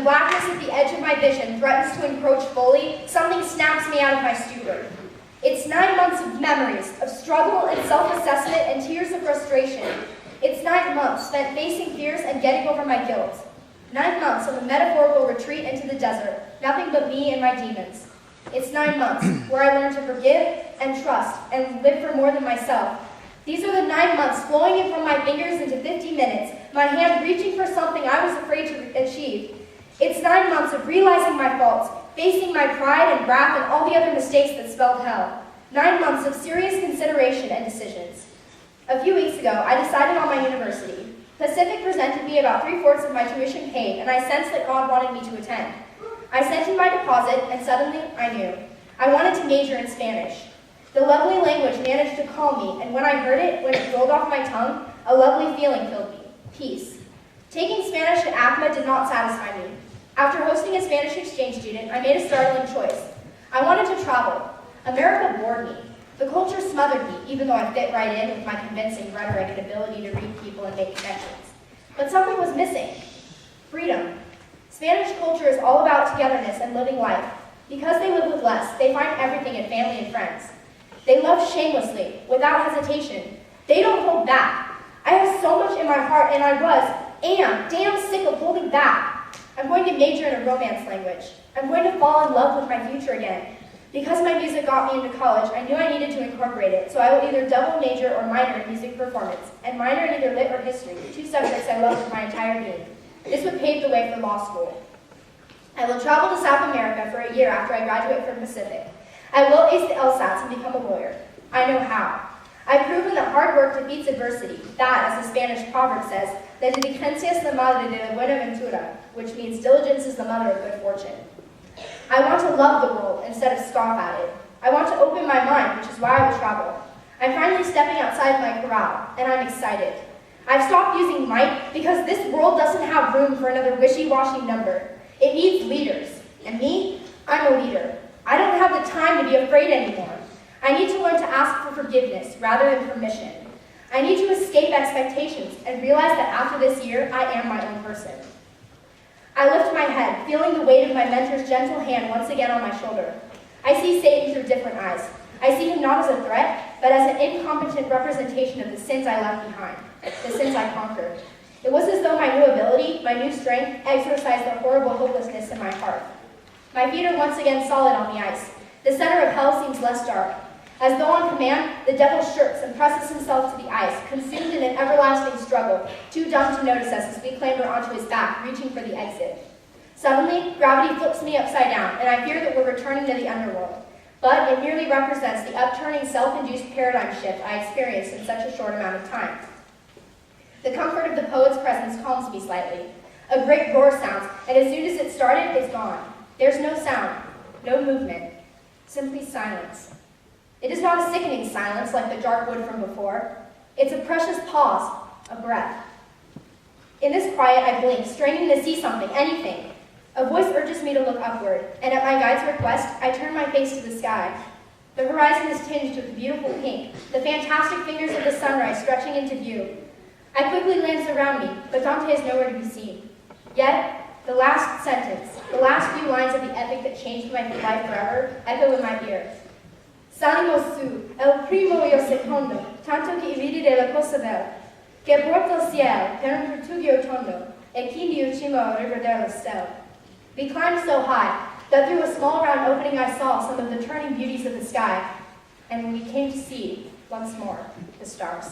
blackness at the edge of my vision threatens to encroach fully, something snaps me out of my stupor. It's 9 months of memories, of struggle and self-assessment and tears of frustration. It's 9 months spent facing fears and getting over my guilt. 9 months of a metaphorical retreat into the desert, nothing but me and my demons. It's 9 months where I learned to forgive and trust and live for more than myself. These are the 9 months flowing in from my fingers into 50 minutes, my hand reaching for something I was afraid to achieve. It's 9 months of realizing my faults, facing my pride and wrath and all the other mistakes that spelled hell. 9 months of serious consideration and decisions. A few weeks ago, I decided on my university. Pacific presented me about 3/4 of my tuition paid, and I sensed that God wanted me to attend. I sent in my deposit, and suddenly I knew. I wanted to major in Spanish. The lovely language managed to calm me, and when I heard it, when it rolled off my tongue, a lovely feeling filled me. Peace. Taking Spanish at ACMA did not satisfy me. After hosting a Spanish exchange student, I made a startling choice. I wanted to travel. America bored me. The culture smothered me, even though I fit right in with my convincing rhetoric and ability to read people and make connections. But something was missing. Freedom. Spanish culture is all about togetherness and living life. Because they live with less, they find everything in family and friends. They love shamelessly, without hesitation. They don't hold back. I have so much in my heart, and am damn sick of holding back. I'm going to major in a romance language. I'm going to fall in love with my future again. Because my music got me into college, I knew I needed to incorporate it, so I will either double major or minor in music performance, and minor in either lit or history, 2 subjects I love with my entire being. This would pave the way for law school. I will travel to South America for a year after I graduate from Pacific. I will ace the LSATs and become a lawyer. I know how. I've proven that hard work defeats adversity. That, as the Spanish proverb says, la diligencia es la madre de la buena ventura, which means diligence is the mother of good fortune. I want to love the world instead of scoff at it. I want to open my mind, which is why I will travel. I'm finally stepping outside my corral, and I'm excited. I've stopped using might because this world doesn't have room for another wishy-washy number. It needs leaders, and me, I'm a leader. I don't have the time to be afraid anymore. I need to learn to ask for forgiveness rather than permission. I need to escape expectations and realize that after this year, I am my own person. I lift my head, feeling the weight of my mentor's gentle hand once again on my shoulder. I see Satan through different eyes. I see him not as a threat, but as an incompetent representation of the sins I left behind, the sins I conquered. It was as though my new ability, my new strength, exorcised the horrible hopelessness in my heart. My feet are once again solid on the ice. The center of hell seems less dark. As though on command, the devil shirks and presses himself to the ice, consumed in an everlasting struggle, too dumb to notice us as we clamber onto his back, reaching for the exit. Suddenly, gravity flips me upside down, and I fear that we're returning to the underworld. But it merely represents the upturning, self-induced paradigm shift I experienced in such a short amount of time. The comfort of the poet's presence calms me slightly. A great roar sounds, and as soon as it started, it's gone. There's no sound, no movement, simply silence. It is not a sickening silence like the dark wood from before. It's a precious pause, a breath. In this quiet, I blink, straining to see something, anything. A voice urges me to look upward, and at my guide's request, I turn my face to the sky. The horizon is tinged with beautiful pink, the fantastic fingers of the sunrise stretching into view. I quickly glance around me, but Dante is nowhere to be seen. Yet, the last sentence, the last few lines of the epic that changed my life forever, echo in my ear. Salimo su, el primo y el secondo, tanto que vidi de la cosa bella, que porta el cielo, per un pertugio tondo, e quindi ultimo riveder la stella. We climbed so high that through a small round opening I saw some of the turning beauties of the sky, and we came to see, once more, the stars.